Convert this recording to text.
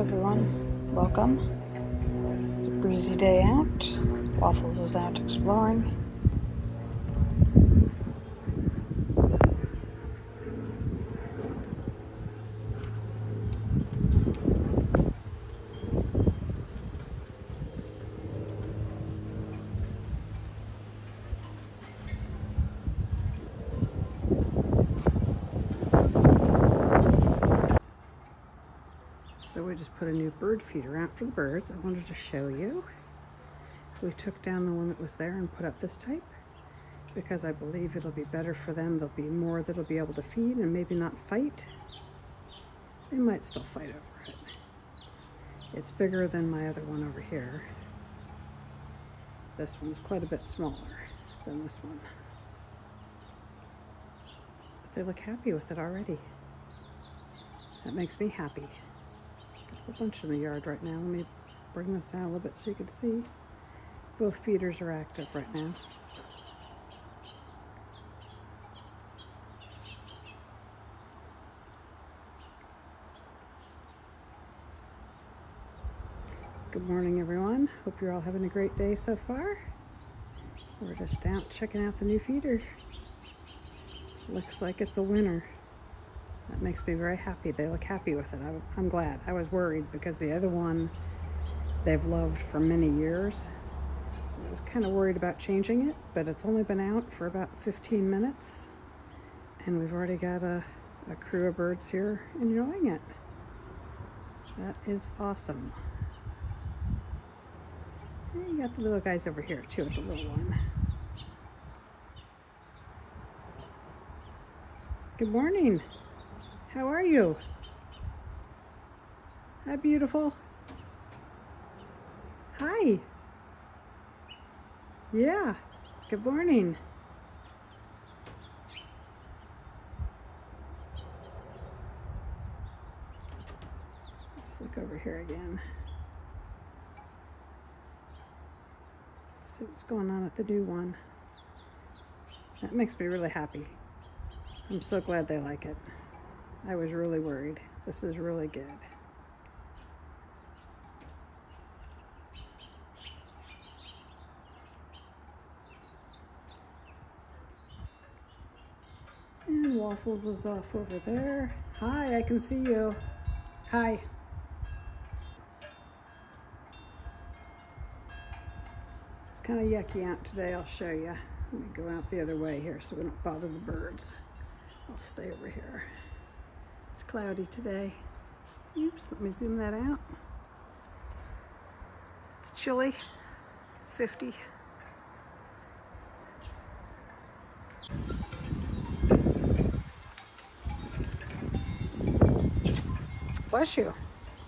everyone, welcome. It's a breezy day out. Waffles is out exploring. So we just put a new bird feeder out for the birds. I wanted to show you. We took down the one that was there and put up this type because I believe it'll be better for them. There'll be more that'll be able to feed and maybe not fight. They might still fight over it. It's bigger than my other one over here. This one's quite a bit smaller than this one. But they look happy with it already. That makes me happy. A bunch in the yard right now. Let me bring this out a little bit so you can see. Both feeders are active right now. Good morning, everyone. Hope you're all having a great day so far. We're just out checking out the new feeder. Looks like it's a winner. That makes me very happy. They look happy with it. I'm glad. I was worried because the other one they've loved for many years. So I was kind of worried about changing it, but it's only been out for about 15 minutes. And we've already got a crew of birds here enjoying it. That is awesome. And you got the little guys over here too with the little one. Good morning. How are you? Hi, beautiful. Hi. Yeah. Good morning. Let's look over here again. See what's going on with the new one. That makes me really happy. I'm so glad they like it. I was really worried. This is really good. And Waffles is off over there. Hi, I can see you. Hi. It's kind of yucky out today. I'll show you. Let me go out the other way here so we don't bother the birds. I'll stay over here. It's cloudy today. Oops, let me zoom that out. It's chilly, 50. Bless you.